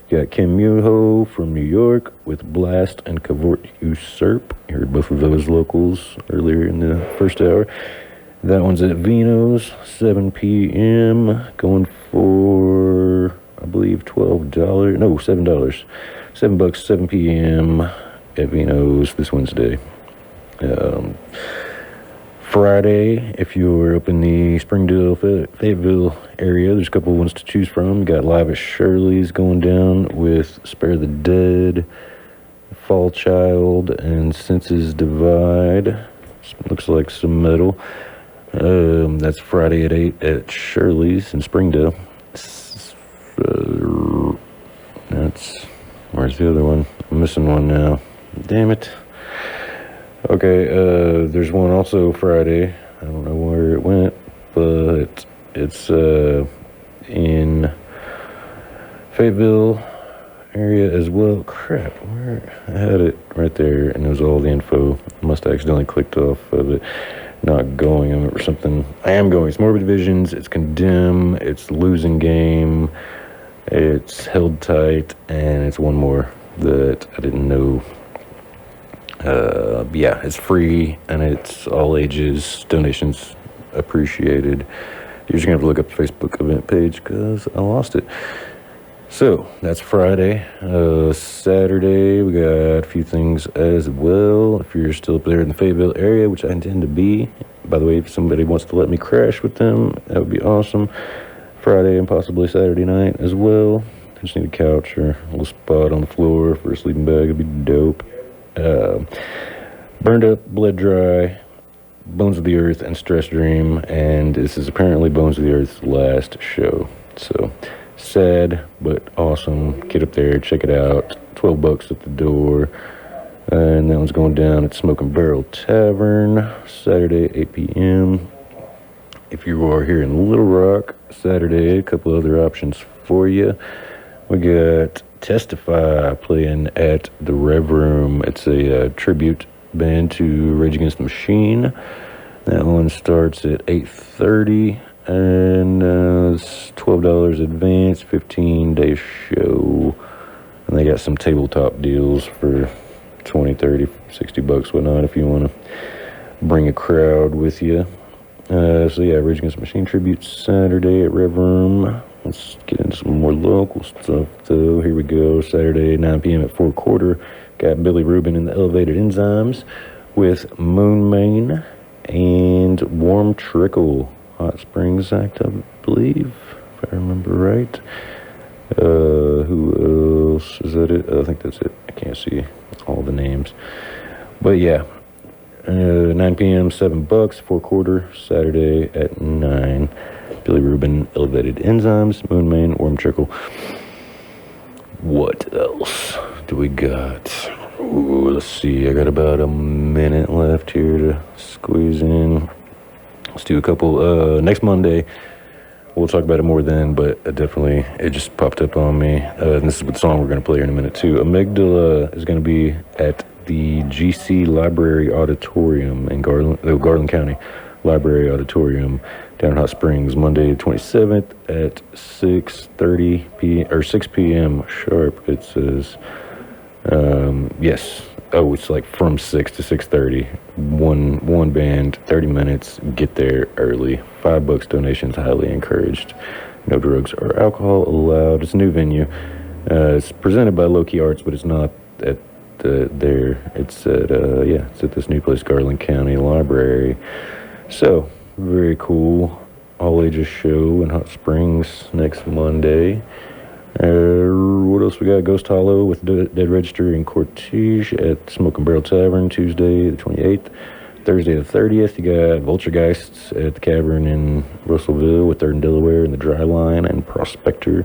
you got Kim Muho from New York with B.L.A.S.T and Cavort Usurp. You heard both of those locals earlier in the first hour. That one's at Vino's, 7 p.m. Going for, I believe, $12. No, $7. $7, 7 p.m. at Vino's this Wednesday. Friday, if you're up in the Springdale, Fayetteville area, there's a couple ones to choose from. You got Live at Shirley's going down with Spare the Dead, Fall Child, and Senses Divide. Looks like some metal. That's Friday at 8 at Shirley's in Springdale. Where's the other one? I'm missing one now. Damn it. Okay, there's one also Friday. I don't know where it went, but it's in Fayetteville area as well. Crap, where I had it right there, and it was all the info. I must have accidentally clicked off of it. Not going or something. I am going. It's Morbid Visions, it's Condemn, it's Losing Game, it's Heldtight, and it's one more that I didn't know. Yeah, it's free and it's all ages. Donations appreciated. You're just gonna have to look up the Facebook event page because I lost it. So that's Friday. Saturday we got a few things as well. If you're still up there in the Fayetteville area, which I intend to be, by the way, if somebody wants to let me crash with them, that would be awesome. Friday and possibly Saturday night as well. I just need a couch or a little spot on the floor for a sleeping bag. It'd be dope. Burned Up, Bled Dry, Bones of the Earth, and Stress Dream, and this is apparently Bones of the Earth's last show. So sad, but awesome. Get up there, check it out. $12 at the door. And that one's going down at Smoke and Barrel Tavern, Saturday, 8 p.m. If you are here in Little Rock, Saturday, a couple other options for you. We got Testify playing at the Rev Room. It's a tribute band to Rage Against the Machine. That one starts at 8:30, and it's $12 advance, 15-day show. And they got some tabletop deals for $20, $30, $60, whatnot, if you want to bring a crowd with you. So yeah, Rage Against the Machine tribute Saturday at Rev Room. Let's get into some more local stuff, though. Here we go. Saturday, 9 p.m. at 4 Quarter. Got Billy Rubin and the Elevated Enzymes with Moon Main and Warm Trickle. Hot Springs Act, I believe, if I remember right. Who else? Is that it? I think that's it. I can't see all the names. But yeah, 9 p.m., $7, 4 Quarter, Saturday at 9. Billy Rubin, Elevated Enzymes, Moon Main, Warm Trickle. What else do we got? Ooh, let's see. I got about a minute left here to squeeze in. Let's do a couple. Next Monday, we'll talk about it more then, but definitely it just popped up on me. And this is what song we're going to play here in a minute, too. Amygdala is going to be at the GC Library Auditorium in Garland County Library Auditorium down in Hot Springs, Monday the 27th at 6:30 p.m. or 6 p.m. sharp. It says, yes. Oh, it's like from 6 to 6:30. One band, 30 minutes. Get there early. $5 donations highly encouraged. No drugs or alcohol allowed. It's a new venue. It's presented by Low Key Arts, but it's not at there. It's at it's at this new place, Garland County Library. So very cool. All ages show in Hot Springs next Monday. What else we got? Ghost Hollow with Dead Register and Cortege at Smoke and Barrel Tavern, Tuesday the 28th. Thursday the 30th, you got Vulturgeists at the Cavern in Russellville with 3rd and Delaware and the Dry Line and Prospector.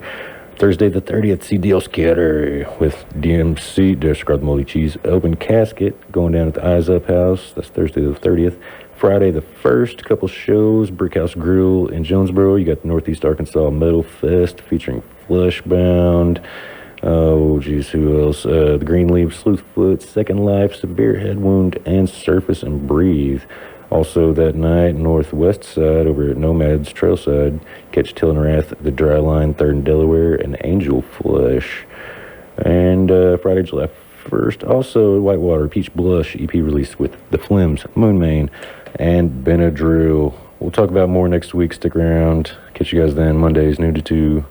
Thursday the 30th, see Dios Quiere with DMC, Describe the Moldy Cheese Open Casket going down at the Eyes Up House. That's Thursday the 30th. Friday the 1st, couple shows, Brickhouse Grill in Jonesboro. You got the Northeast Arkansas Metal Fest featuring Fleshbound. Oh, geez, who else? The Greenleaf, Sleuthfoot, Second Life, Severe Head Wound, and Surface and Breathe. Also that night, Northwest Side over at Nomad's Trailside. Catch Till and Wrath, The Dry Line, 3rd and Delaware, and Angel Flesh. And Friday, July 1st, also Whitewater, Peach Blush, EP released with The Flims, Moonmane, and Benadryl. We'll talk about more next week. Stick around. Catch you guys then. Mondays, noon to 2.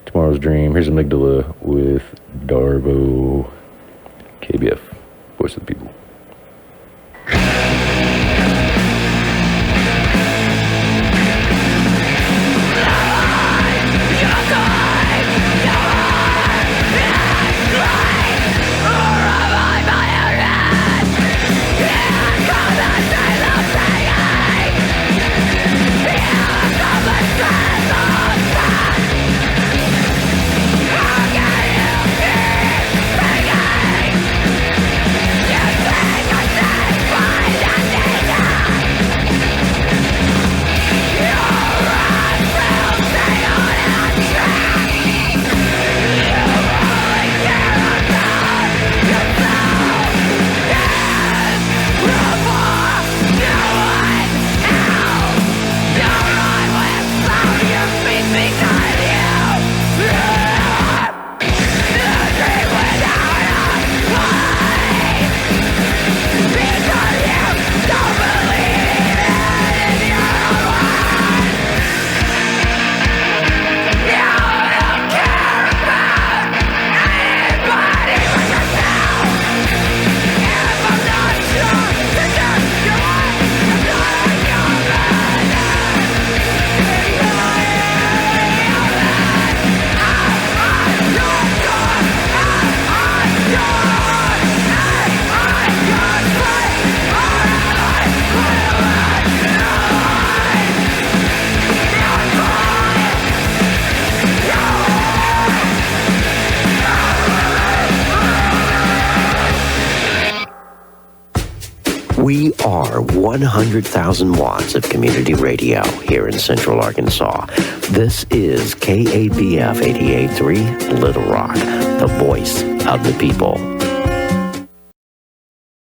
Tomorrow's Dream. Here's Amygdala with Darvo. KBF, Voice of the People. We are 100,000 watts of community radio here in Central Arkansas. This is KABF 88.3 Little Rock, the voice of the people.